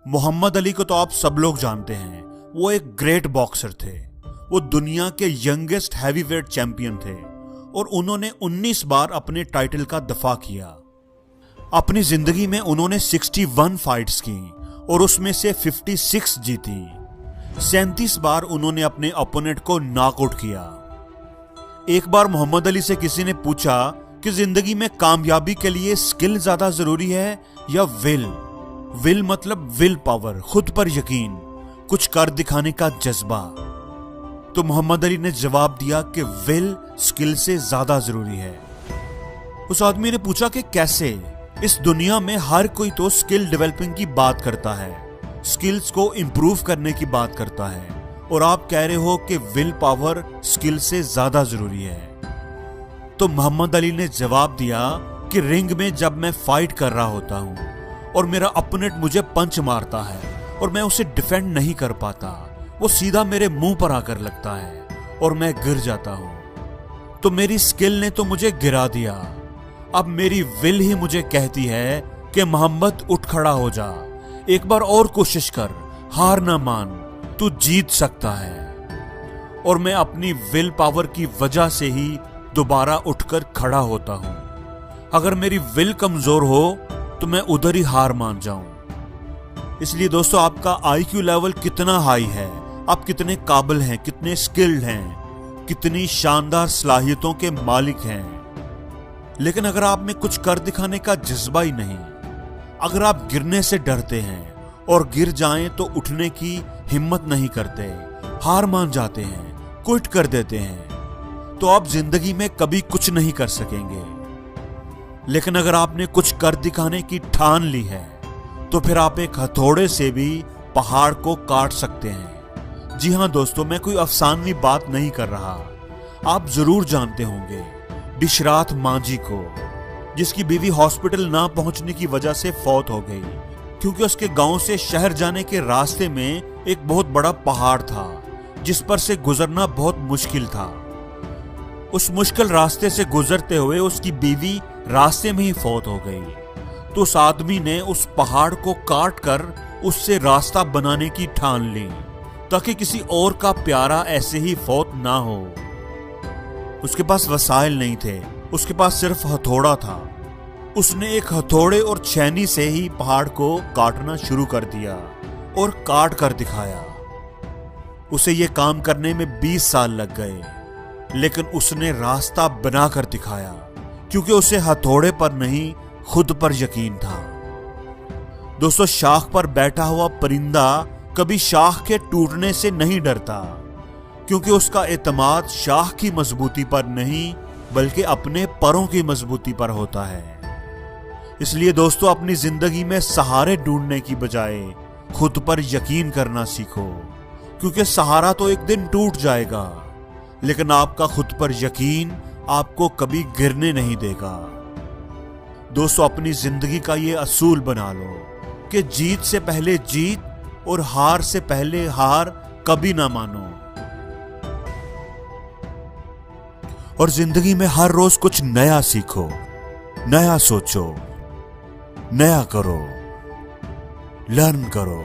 मोहम्मद अली को तो आप सब लोग जानते हैं। वो एक ग्रेट बॉक्सर थे। वो दुनिया के यंगेस्ट हैवीवेट चैंपियन थे और उन्होंने 19 बार अपने टाइटल का दफा किया। अपनी जिंदगी में उन्होंने 61 फाइट्स की और उसमें से 56 जीती। 37 बार उन्होंने अपने ओपोनेंट को नॉकआउट किया। एक बार मोहम्मद अली से किसी ने पूछा कि जिंदगी में कामयाबी के लिए स्किल ज्यादा जरूरी है या विल मतलब विल पावर, खुद पर यकीन, कुछ कर दिखाने का जज्बा। तो मोहम्मद अली ने जवाब दिया कि विल स्किल से ज्यादा जरूरी है। उस आदमी ने पूछा कि कैसे? इस दुनिया में हर कोई तो स्किल डेवलपिंग की बात करता है, स्किल्स को इंप्रूव करने की बात करता है, और आप कह रहे हो कि विल पावर स्किल से ज्यादा जरूरी है। तो मोहम्मद अली ने जवाब दिया कि रिंग में जब मैं फाइट कर रहा होता हूं और मेरा अपोनेंट मुझे पंच मारता है और मैं उसे डिफेंड नहीं कर पाता, वो सीधा मेरे मुंह पर आकर लगता है और मैं गिर जाता हूं, तो मेरी स्किल ने तो मुझे गिरा दिया। अब मेरी विल ही मुझे कहती है कि मोहम्मद उठ खड़ा हो जा, एक बार और कोशिश कर, हार ना मान, तू जीत सकता है। और मैं अपनी विल पावर की वजह से ही दोबारा उठकर खड़ा होता हूं। अगर मेरी विल कमजोर हो तो मैं उधर ही हार मान जाऊं। इसलिए दोस्तों, आपका आईक्यू लेवल कितना हाई है, आप कितने काबिल हैं, कितने स्किल्ड हैं, कितनी शानदार सलाहियतों के मालिक हैं, लेकिन अगर आप में कुछ कर दिखाने का जज्बा ही नहीं, अगर आप गिरने से डरते हैं और गिर जाएं तो उठने की हिम्मत नहीं करते, हार मान जाते हैं, क्विट कर देते हैं, तो आप जिंदगी में कभी कुछ नहीं कर सकेंगे। लेकिन अगर आपने कुछ कर दिखाने की ठान ली है तो फिर आप एक हथौड़े से भी पहाड़ को काट सकते हैं। जी हां दोस्तों, मैं कोई अफसानवी बात नहीं कर रहा। आप जरूर जानते होंगे डिशरात मांझी को, जिसकी बीवी हॉस्पिटल ना पहुंचने की वजह से फौत हो गई क्योंकि उसके गांव से शहर जाने के रास्ते में एक बहुत बड़ा पहाड़ था जिस पर से गुजरना बहुत मुश्किल था। उस मुश्किल रास्ते से गुजरते हुए उसकी बीवी रास्ते में ही फौत हो गई। तो उस आदमी ने उस पहाड़ को काट कर उससे रास्ता बनाने की ठान ली ताकि किसी और का प्यारा ऐसे ही फौत ना हो। उसके पास वसाइल नहीं थे, उसके पास सिर्फ हथौड़ा था। उसने एक हथौड़े और छेनी से ही पहाड़ को काटना शुरू कर दिया और काट कर दिखाया। उसे ये काम करने में 20 साल लग गए, लेकिन उसने रास्ता बनाकर दिखाया क्योंकि उसे हथौड़े पर नहीं, खुद पर यकीन था। दोस्तों, शाख पर बैठा हुआ परिंदा कभी शाख के टूटने से नहीं डरता क्योंकि उसका एतमाद शाख की मजबूती पर नहीं बल्कि अपने परों की मजबूती पर होता है। इसलिए दोस्तों, अपनी जिंदगी में सहारे ढूंढने की बजाय खुद पर यकीन करना सीखो, क्योंकि सहारा तो एक दिन टूट जाएगा, लेकिन आपका खुद पर यकीन आपको कभी गिरने नहीं देगा। दोस्तों, अपनी जिंदगी का ये असूल बना लो कि जीत से पहले जीत और हार से पहले हार कभी ना मानो। और जिंदगी में हर रोज कुछ नया सीखो, नया सोचो, नया करो, लर्न करो।